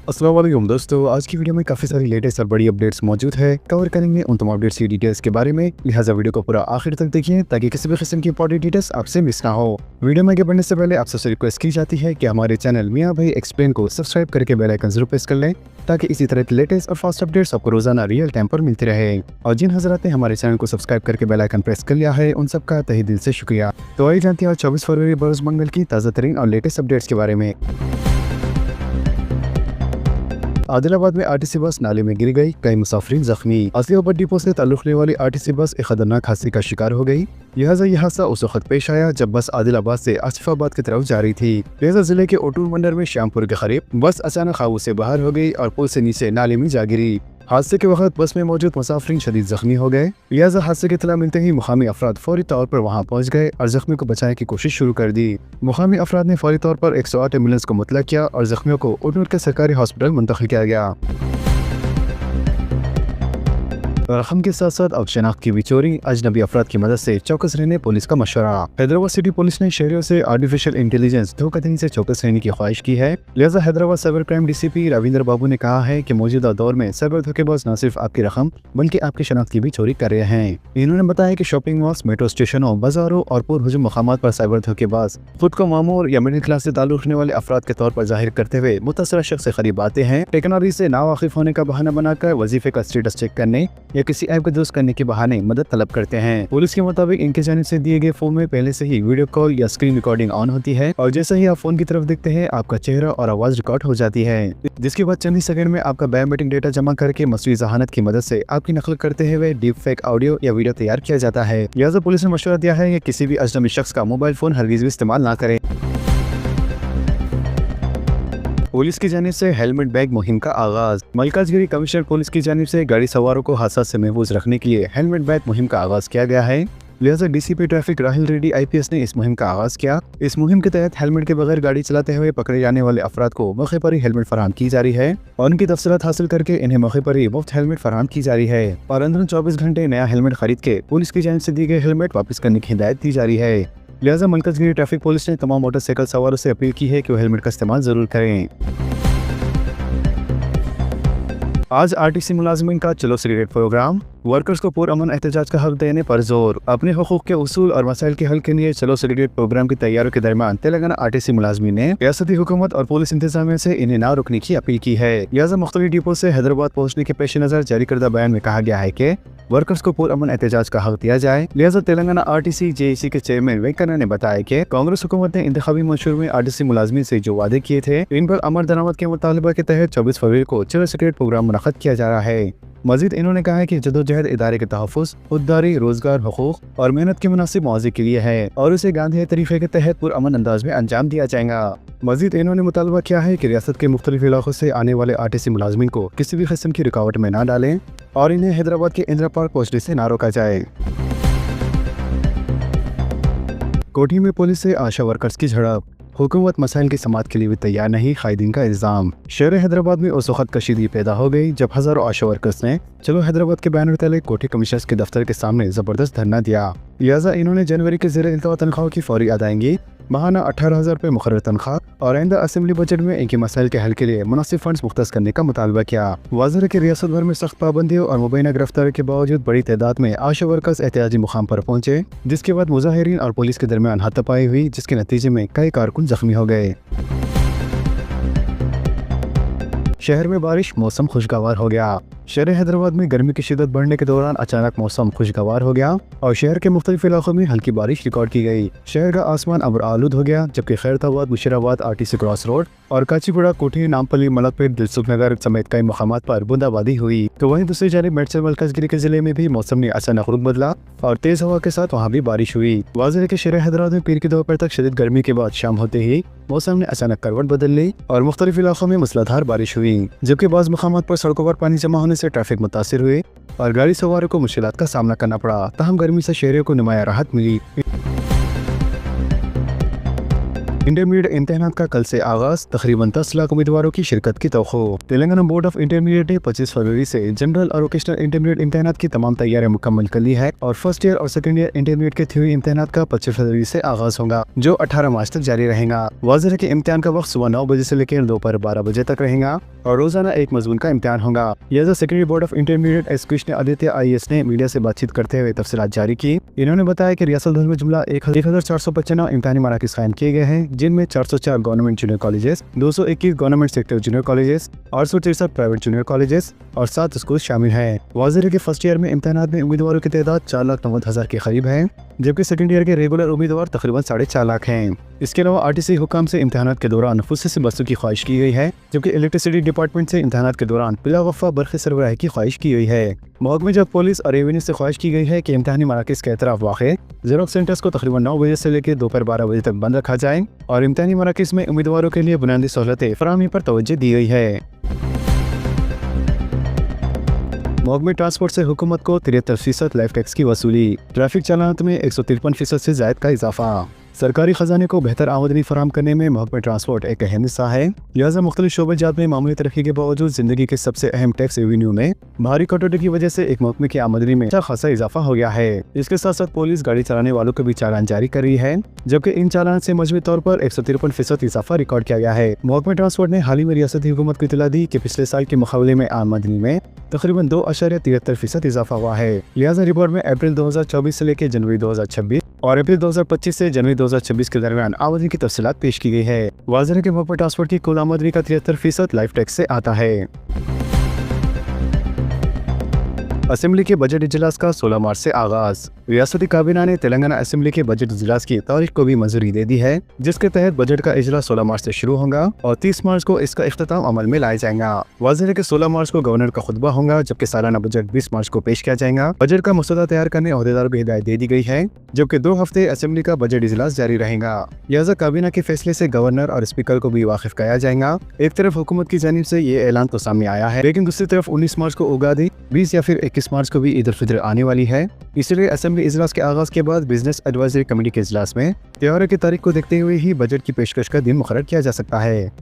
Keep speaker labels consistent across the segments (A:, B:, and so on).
A: अस्सलाम वालेकुम दोस्तों, आज की वीडियो में काफ़ी सारी लेटेस्ट और बड़ी अपडेट्स मौजूद है। कवर करेंगे उन तमाम अपडेट्स की डिटेल्स के बारे में, लिहाजा वीडियो को पूरा आखिर तक देखिए ताकि किसी भी किस्म की इंपॉर्टेंट डिटेल्स आपसे मिस ना हो। वीडियो में आगे बढ़ने से पहले आपसे रिक्वेस्ट की जाती है कि हमारे चैनल मियाँ भाई एक्सप्लेन को सब्सक्राइब करके बेल आइकन जरूर प्रेस कर लें ताकि इसी तरह की लेटेस्ट और फास्ट अपडेट्स आपको रोजाना रियल टाइम पर मिलती रहे। और जिन हजरात ने हमारे चैनल को सब्सक्राइब करके बेल आइकन प्रेस कर लिया है उन सबका तहे दिल से शुक्रिया। तो आइए जानते हैं 24 फरवरी बरोज मंगल की ताज़ा तरीन और लेटेस्ट अपडेट्स के बारे में। आदिलाबाद में आरटीसी बस नाले में गिर गई, कई मुसाफिरीन जख्मी। आसिफाबाद डिपो से ताल्लुक रखने वाली आरटीसी बस एक खतरनाक हादसे का शिकार हो गई। लिहाजा यह हादसा उस वक्त पेश आया जब बस आदिलाबाद से आसिफाबाद की तरफ जा रही थी। लिहाजा जिले के ओटूर मंडल में श्यामपुर के करीब बस अचानक काबू से बाहर हो गई और पुल से नीचे नाले में जा गिरी। हादसे के वक्त बस में मौजूद मुसाफिरीन शदीद जख्मी हो गए। लिहाजा हादसे की इत्तला मिलते ही मुकामी अफराद फौरी तौर पर वहां पहुंच गए और जख्मियों को बचाने की कोशिश शुरू कर दी। मुकामी अफराद ने फौरी तौर पर 108 एम्बुलेंस को मुतला किया और जख्मियों को ओटूर के सरकारी हॉस्पिटल मुंतकिल किया गया। रकम के साथ साथ अब शनाख्त की भी चोरी, अजनबी अफराद की मदद से चौकस रहने पुलिस का मशवरा। हैदराबाद सिटी पुलिस ने शहरियों से आर्टिफिशियल इंटेलिजेंस धोखाधड़ी से चौकस रहने की ख्वाहिश की है। लिहाजा Hyderabad cyber crime DCP Ravindra Babu ने कहा है कि मौजूदा दौर में साइबर धोखेबाज न सिर्फ आपकी रकम बल्कि आपकी शनाख्त की भी चोरी कर रहे हैं। इन्होंने बताया कि शॉपिंग मॉल्स, मेट्रो स्टेशनों, बाजारों और पुरहुजूम मकामात पर साइबर धोखेबाज खुद को मामूर या मिडिल क्लास से ताल्लुक रखने वाले अफराद के तौर पर जाहिर करते हुए मुतासरा शख्स से करीब आते हैं। टेक्नोलॉजी से नावाकिफ होने का बहाना बनाकर वजीफे का स्टेटस चेक करने या किसी ऐप को दुरुस्त करने के बहाने मदद तलब करते हैं। पुलिस के मुताबिक इनके जानिब से दिए गए फोन में पहले से ही वीडियो कॉल या स्क्रीन रिकॉर्डिंग ऑन होती है और जैसे ही आप फोन की तरफ देखते हैं आपका चेहरा और आवाज रिकॉर्ड हो जाती है, जिसके बाद चंद ही सेकंड में आपका बायोमेट्रिक डेटा जमा करके मसनूई ज़हानत की मदद से आपकी नकल करते हुए डीप फेक ऑडियो या वीडियो तैयार किया जाता है। लिहाजा पुलिस ने मशवरा दिया है कि किसी भी अजनबी शख्स का मोबाइल फोन हरगिज़ भी इस्तेमाल ना करें। पुलिस की जानिब से हेलमेट बैग मुहिम का आगाज। मलकाजगिरी कमिश्नर पुलिस की जानिब से गाड़ी सवारों को हादसा से महफूज रखने के लिए हेलमेट बैग मुहिम का आगाज किया गया है। लिहाजा DCP traffic Rahil Reddy IPS ने इस मुहिम का आगाज किया। इस मुहिम के तहत हेलमेट के बगैर गाड़ी चलाते हुए पकड़े जाने वाले अफराद को मौके पर ही हेलमेट फराहम की जा रही है और उनकी तफसीलात हासिल करके इन्हें मौके पर ही मुफ्त हेलमेट फराहम की जा रही है और अंदर 24 घंटे नया हेलमेट खरीद के पुलिस की जानिब से दी गई हेलमेट वापस करने की हिदायत दी जा रही है। लिहाजा मलकाजगिरी ट्रैफिक पुलिस ने तमाम मोटरसाइकिल सवारों से अपील की है कि वो हेलमेट का इस्तेमाल जरूर करें। आज आरटीसी मुलाजमीन का चलो सिगरेट प्रोग्राम। वर्कर्स को पुरअमन एहतजाज का हक देने पर जोर। अपने हुकूक के उसूल और मसाइल के हल के लिए चलो सिगरेट प्रोग्राम की तैयारियों के दरमियान तेलंगाना आरटीसी मुलाजमीन ने रियासती हुकूमत और पुलिस इंतजामिया से इन्हें ना रुकने की अपील की है। लिहाजा मुख्तलिफ डिपो से हैदराबाद पहुंचने के पेश नजर जारी करदा बयान में कहा गया है कि वर्कर्स को पुरअमन एहतजाज का हक दिया जाए। लिहाजा तेलंगाना आरटीसी जेएसी के चेयरमैन वेंकन्ना ने बताया कि कांग्रेस हुकूमत ने इंतखाबी मंशूर में आरटीसी मुलाजमीन से जो वादे किए थे इन पर अमर दरामद के मुतालबा के तहत 24 फरवरी को चलो सिगरेट प्रोग्राम मुनक्किद किया जा रहा है। मजीद इन्होंने कहा है कि जदोजहद इदारे के तहफ़्फ़ुज़, खुददारी, रोजगार, हुकूक और मेहनत के मुनासिब मुआवजे के लिए है और उसे गांधी तरीक़े के तहत पुरअमन अंदाज में अंजाम दिया जाएगा। मजीद इन्होंने मुतालबा किया है कि रियासत के मुख्तलिफ इलाकों से आने वाले आरटीसी मुलाजमीन को किसी भी किस्म की रुकावट में ना डालें और इन्हें हैदराबाद के इंदिरा पार्क पहुंचने से ना रोका जाए। कोठी में पुलिस से आशा वर्कर्स की झड़प। हुकूमत मसाइल की समाअत के लिए भी तैयार नहीं, कायदीन का इल्ज़ाम। शहर हैदराबाद में उस वक्त कशीदगी पैदा हो गई जब हज़ारों आशा वर्कर्स ने चलो हैदराबाद के बैनर तले कोठी कमिश्नर्स के दफ्तर के सामने ज़बरदस्त धरना दिया। लिहाजा इन्होंने जनवरी के ज़ेर इल्तवा तनख्वाहों की फौरी अदायगी, माहाना 18,000 रुपये मुकर्रर तनख्वाह और आइंदा असेंबली बजट में इनके मसाइल के हल के लिए मुनासिब फंड्स मुख्तस करने का मुतालबा किया। वाज़ेह है कि रियासत भर में सख्त पाबंदियों और मुबैना गिरफ्तारी के बावजूद बड़ी तादाद में आशा वर्कर्स एहतियाजी मुकाम पर पहुंचे, जिसके बाद मुजाहिरीन और पुलिस के दरमियान हाथापाई हुई, जिसके नतीजे में कई कारकुन जख्मी हो गए। शहर में बारिश, मौसम खुशगवार हो गया। शहर हैदराबाद में गर्मी की शिद्दत बढ़ने के दौरान अचानक मौसम खुशगवार हो गया और शहर के मुख्तलिफ इलाकों में हल्की बारिश रिकॉर्ड की गई। शहर का आसमान अब्र आलूद हो गया जबकि Khairatabad, Musheerabad, RTC cross road और काचीगुड़ा, कोठी, नामपल्ली, मलकपेट, दिलसुख नगर समेत कई मकामात पर बूंदाबांदी हुई। तो वहीं दूसरी जानिब मेडचल मलकाजगिरी के जिले में भी मौसम ने अचानक रुख बदला और तेज हवा के साथ वहाँ भी बारिश हुई। वाज़ेह है कि शहर हैदराबाद में पीर की दोपहर तक शदीद गर्मी के बाद शाम होते ही मौसम ने अचानक करवट बदल ली और मुख्तलिफ इलाकों में मूसलाधार बारिश हुई, जबकि बाज़ मकामात पर सड़कों पर पानी जमा होने से ट्रैफिक मुतासिर हुए और गाड़ी सवारों को मुश्किलात का सामना करना पड़ा। तहम गर्मी से शहरियों को नुमाया राहत मिली। इंटरमीडिएट इम्तहानात का कल से आगाज, तकरीबन 10 लाख उम्मीदवारों की शिरकत की तवक्को। तेलंगाना बोर्ड ऑफ इंटरमीडिएट ने 25 फरवरी से जनरल और वोकेशनल इंटरमीडिएट इम्तहानात की तमाम तैयारियां मुकम्मल कर ली है और फर्स्ट ईयर और सेकंड ईयर इंटरमीडिएट के थ्योरी इम्तहानात का 25 फरवरी से आगाज होगा, जो 18 मार्च तक जारी रहेगा। वाज़ेह है कि इम्तिहान का वक्त सुबह 9 बजे से लेकर दोपहर 12 बजे तक रहेगा और रोजाना एक मजमून का इम्तिहान होगा। लिहाजा secondary board of intermediate S Krishna Aditya IAS ने मीडिया से बातचीत करते हुए तफसीलात जारी की। इन्होंने बताया कि रियासत भर में जुमला 1495 इम्तिहानी मराकज़ कायम किए गए हैं, जिनमें 404 government junior colleges, 221 government sector junior colleges, 863 private junior colleges और 7 स्कूल शामिल हैं। वाज़ेह है कि फर्स्ट ईयर में इम्तिहानात में उम्मीदवारों की तादाद 4,90,000 के करीब है, जबकि सेकेंड ईयर के रेगुलर उम्मीदवार तकरीबन 4.5 लाख हैं। इसके अलावा RTC हुकाम से इम्तिहानात के दौरान नफूस से बसों की ख्वाहिश की गई है, जबकि इलेक्ट्रिसिटी डिपार्टमेंट से इम्तिहानात के दौरान बिलावफा बरक़ी सरबराही की ख्वाहिश की गई है। महकमे जब पुलिस और रेवेन्यू से ख्वाहिश की गई है कि इम्तिहानी मराकज़ के अतराफ वाक़े ज़ेरोक्स सेंटर्स को तकरीबन 9 बजे से लेकर दोपहर 12 बजे तक बंद रखा जाए और इम्तिहानी मराकज़ में उम्मीदवारों के लिए बुनियादी सहूलतें फराहमी पर तवज्जो दी गई है। महकमे ट्रांसपोर्ट से हुकूमत को 73% लाइफ टैक्स की वसूली। ट्रैफिक चालानात में 153% से ज़ायद का इजाफा। सरकारी खजाने को बेहतर आमदनी फराहम करने में महकमे ट्रांसपोर्ट एक अहम हिस्सा है। लिहाजा मुख्तलिफ शोबेजात में मामूली तरक्की के बावजूद जिंदगी के सबसे अहम टैक्स रेवेन्यू में भारी कटौती की वजह से एक महकमे की आमदनी में अच्छा खासा इजाफा हो गया है। इसके साथ साथ पुलिस गाड़ी चलाने वालों को भी चालान जारी कर रही है, जबकि इन चालान से मजमूई तौर पर 153% इजाफा रिकॉर्ड किया गया है। महकमे ट्रांसपोर्ट ने हाल ही में रियासती हुकूमत को इतला दी कि पिछले साल के मुकाबले में आमदनी में तकरीबन 2.73% इजाफा हुआ है। लिहाजा रिपोर्ट में अप्रैल 2024 से लेकर जनवरी 2026 और अप्रैल 2025 से जनवरी 2026 के दरमियान आमदनी की तफसीलात पेश की गई है। वाज़ेह है कि महकमा ट्रांसपोर्ट की कुल आमदनी का 73% लाइफ टैक्स से आता है। असेंबली के बजट इजलास का 16 मार्च से आगाज। रियासती काबीना ने तेलंगाना असेंबली के बजट इजलास की तारीख को भी मंजूरी दे दी है, जिसके तहत बजट का इजलास 16 मार्च से शुरू होगा और 30 मार्च को इसका इख्तिताम अमल में लाया जाएगा। वाज़ेह है कि 16 मार्च को गवर्नर का खुतबा होगा, जबकि सालाना बजट 20 मार्च को पेश किया जाएगा। बजट का मसौदा तैयार करने अहदेदारों को हिदायत दे दी गई है, जबकि 2 हफ्ते असेंबली का बजट इजलास जारी रहेगा। लिहाजा काबीना के फैसले से गवर्नर और स्पीकर को भी वाकिफ किया जाएगा। एक तरफ हुकूमत की जानिब से ये ऐलान तो सामने आया है, लेकिन दूसरी तरफ 19 मार्च को उगादी, 20 या फिर 21 मार्च को भी ईद उल फितर आने वाली है। इसलिए असेंबली इजलास के आगाज के बाद बिजनेस एडवाइजरी कमेटी के इजलास में त्योहार की तारीख को देखते हुए ही बजट की पेशकश का दिन मुकर्रर किया जा सकता है।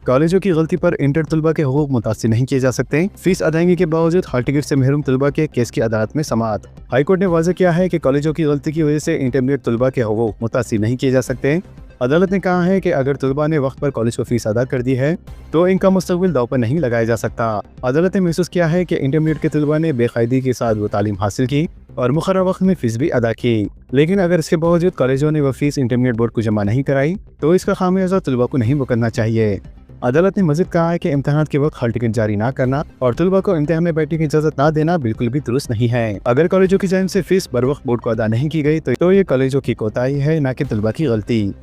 A: कॉलेजों की गलती पर इंटर तलबा के हुकूक मुतासिर नहीं किए जा सकते। फीस अदायगी के बावजूद हॉल टिकट से महरूम तलबा के केस की अदालत में समाअत। हाईकोर्ट ने वाज़ेह किया है कि कॉलेजों की गलती की वजह से इंटरमीडिएट तलबा के हुकूक मुतासिर नहीं किए जा सकते। अदालत ने कहा है कि अगर तलबा ने वक्त पर कॉलेज को फीस अदा कर दी है तो इनका मुस्तकबिल दांव पर नहीं लगाया जा सकता। अदालत ने महसूस किया है कि इंटरमीडिएट के तलबा ने बेकायदगी के साथ वो तालीम हासिल की और मुकर्रर वक्त में फीस भी अदा की, लेकिन अगर इसके बावजूद कॉलेजों ने वह फीस इंटरमीडिएट बोर्ड को जमा नहीं कराई तो इसका खामियाजा तलबा को नहीं भुगतना चाहिए। अदालत ने मज़ीद कहा है कि इम्तिहान के वक्त हॉल टिकट जारी ना करना और तलबा को इम्तिहान में बैठने की इजाज़त ना देना बिल्कुल भी दुरुस्त नहीं है। अगर कॉलेजों की जानिब से फीस बर वक्त बोर्ड को अदा नहीं की गई तो ये कॉलेजों की कोताही है, न कि तलबा की गलती।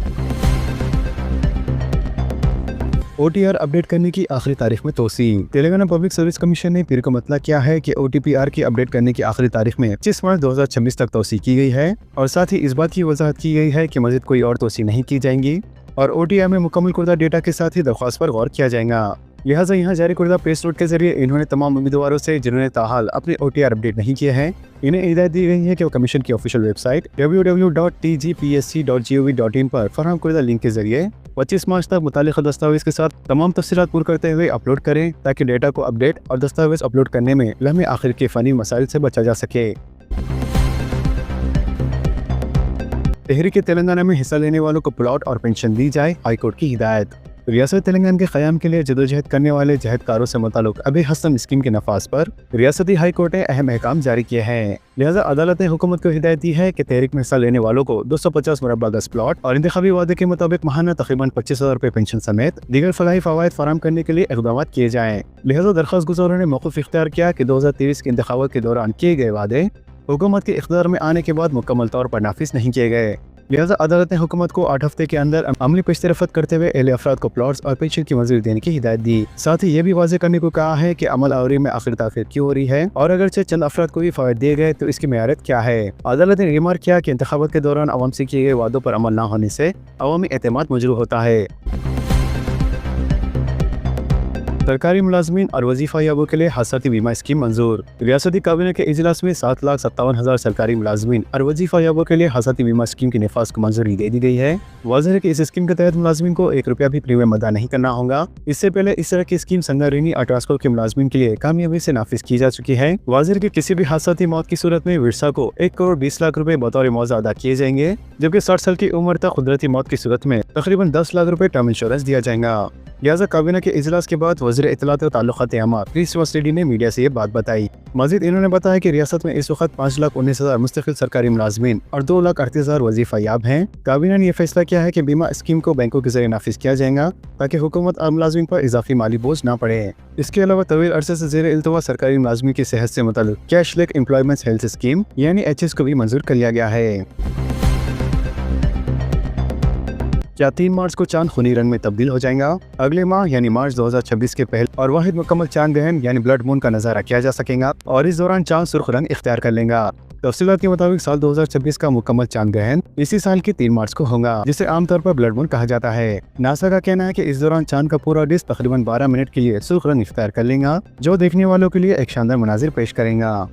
A: OTR अपडेट करने की आखिरी तारीख में तोसी। तेलंगाना पब्लिक सर्विस कमीशन ने पीर को मतला किया है कि OTPR की अपडेट करने की आखिरी तारीख में 25 मार्च 2026 तक तोसी की गई है और साथ ही इस बात की वजाहत की गई है कि मज़ीद कोई और तोसी नहीं की जाएंगी और OTR में मुकम्मल कुर्दा डेटा के साथ ही दरख्वास्त पर गौर किया जाएगा। लिहाजा यहाँ जारी कुर्दा प्रेस नोट के जरिए इन्होंने तमाम उम्मीदवारों से जिन्होंने ताहाल अपने OTR अपडेट नहीं किए हैं, इन्हें हिदायत दी गई है कि वो कमीशन की ऑफिशियल वेबसाइट www.tgpsc.gov.in पर फराहम कुर्दा लिंक के जरिए 25 मार्च तक मुतालिका दस्तावेज के साथ तमाम तफसीलात पूरी करते हुए अपलोड करें, ताकि डेटा को अपडेट और दस्तावेज अपलोड करने में लम्हे आखिर के फ़नी मसाइल से बचा जा सके। तहरीक तेलंगाना में हिस्सा लेने वालों को प्लॉट और पेंशन दी जाए, हाईकोर्ट की हिदायत। रियासत तेलंगाना के क़याम के लिए जदोजहद करने वाले जहदकारों से मुताल्लिक़ अबे हसन स्कीम के नफाज पर रियासती हाई कोर्ट ने अहम अहकाम जारी किए हैं। लिहाजा अदालत ने हुकूमत को हिदायत दी है कि तहरीक में हिस्सा लेने वालों को 250 मुरब्बा गज प्लॉट और इंतखाबी वादे के मुताबिक माहाना तकरीबन 25,000 रुपये पेंशन समेत दीगर फलाही फवायद फराहम करने के लिए इक़दाम किए जाएँ। लिहाजा दरख्वास्त गुज़ारों ने मौक़िफ़ इख्तियार किया कि 2023 के इंतखाबात के दौरान किए गए वादे हुकूमत के इख्तियार में आने के बाद मुकम्मल तौर पर नाफिज नहीं किए गए। लिहाजा अदालत ने हुकूमत को 8 हफ्ते के अंदर अमली पेशरफत करते हुए अहले अफराद को प्लॉट्स और पेंशन की मंजूरी देने की हिदायत दी। साथ ही ये भी वाज़ेह करने को कहा है कि अमल आवरी में आखिर ताखिर क्यों हो रही है और अगरचे चंद अफराद को भी फ़वायद दिए गए तो इसकी मेयारत क्या है। अदालत ने रिमार्क किया कि इंतखाबात के दौरान अवाम से किए गए वादों पर अमल न होने से अवामी एतमाद मजरूह होता है। सरकारी मुलाजमीन और वजीफा याबों के लिए हादसाती बीमा स्कीम मंजूर। रियासती काबीना के इजलास में 7,57,000 सरकारी मुलाजमीन और वजीफा याबों के लिए हादसाती बीमा स्कीम के नफाज को मंजूरी दे दी गई है। वाज़ेह है कि इस स्कीम के तहत मुलाजमीन को 1 रुपया भी प्रीमियम अदा नहीं करना होगा। इससे पहले इस तरह की स्कीम संगारेनी और ट्रांसपोर्ट के मुलाजमीन के लिए कामयाबी से नाफिज की जा चुकी है। वाज़ेह है कि किसी भी हादसाती मौत की सूरत में विरसा को 1 करोड़ 20 लाख रुपए बतौर मुआवजा अदा किए जाएंगे, जबकि 60 साल की उम्र तक कुदरती मौत की सूरत में तकरीबन 10 लाख रुपए टर्म इंश्योरेंस दिया जाएगा। लिहाजा काबीना के इजलास के बाद वज़ीर इत्तलात और ताल्लुकात आमा क्रिस रेड्डी ने मीडिया से ये बात बताई। मजीद इन्होंने बताया कि रियासत में इस वक्त 5,19,000 मुस्तकिल सरकारी मुलाजमीन और 2,38,000 वजीफा याब हैं। काबीना ने यह फैसला किया है कि बीमा स्कीम को बैंकों के जरिए नाफिज किया जाएगा ताकि हुकूमत और मुलाजमीन पर इजाफी माली बोझ न पड़े। इसके अलावा तवील अरसे से ज़ेर इल्तवा सरकारी मुलाजमीन की सेहत से मुतल्लिक cashless employment health scheme यानी HS को भी मंजूर कर लिया गया है। क्या 3 मार्च को चांद खूनी रंग में तब्दील हो जाएगा? अगले माह यानी मार्च 2026 के पहले और वाहिद मुकम्मल चांद ग्रहण यानी ब्लड मून का नजारा किया जा सकेगा और इस दौरान चांद सुर्ख रंग इख्तियार कर लेगा। तफसीलात के मुताबिक साल 2026 का मुकम्मल चांद ग्रहण इसी साल की 3 मार्च को होगा, जिसे आमतौर पर ब्लड मून कहा जाता है। नासा का कहना है कि इस दौरान चांद का पूरा डिस्क तकरीबन 12 मिनट के लिए सुर्ख रंग इख्तियार कर लेगा, जो देखने वालों के लिए एक शानदार मनाजिर पेश करेगा।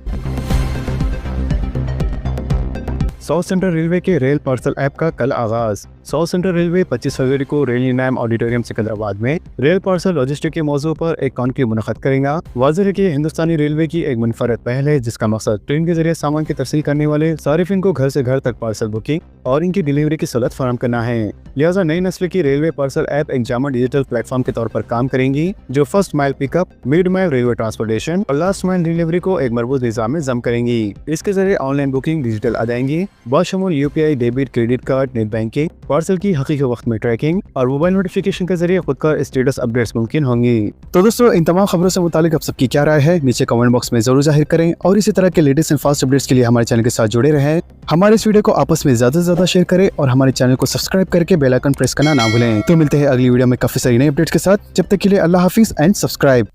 A: साउथ सेंट्रल रेलवे के रेल पार्सल ऐप का कल आगाज। साउथ सेंट्रल रेलवे 25 फरवरी को रेल यूनाइम ऑडिटोरियम सिकंदराबाद में रेल पार्सल लॉजिस्टिक के मौजू पर एक कॉन्क्लेव मुनक़्क़द करेगा। वाज़ेह है कि हिंदुस्तानी रेलवे की एक मुनफरद पहल है जिसका मकसद ट्रेन के जरिए सामान की तरसील करने वाले सारिफिन को घर से घर तक पार्सल बुकिंग और इनकी डिलीवरी की सहूलत फराहम करना है। लिहाजा नई नस्ल की रेलवे पार्सल ऐप एक जामा डिजिटल प्लेटफॉर्म के तौर पर काम करेंगी, जो first mile pickup, mid mile railway transportation और लास्ट माइल डिलीवरी को एक मरबूत निज़ाम में जम करेंगी। इसके जरिए ऑनलाइन बुकिंग, डिजिटल अदायगी, बाशमूल UPI, debit, credit card, net banking, parcel की हकीकी वक्त में ट्रैकिंग और मोबाइल नोटिफिकेशन के जरिए खुद का स्टेटस अपडेट्स मुमकिन होंगी। तो दोस्तों, इन तमाम खबरों से मुतालिक आप सबकी क्या राय है नीचे कमेंट बॉक्स में जरूर जाहिर करें और इसी तरह के लेटेस्ट एंड फास्ट अपडेट्स के लिए हमारे चैनल के साथ जुड़े रहें। हमारे इस वीडियो को आपस में ज्यादा से ज्यादा शेयर करें और हमारे चैनल को सब्सक्राइब करके बेल आइकन प्रेस करना ना भूलें। तो मिलते हैं अगली वीडियो में काफी सारी नई अपडेट्स के साथ। जब तक के लिए अल्लाह हाफिज एंड सब्सक्राइब।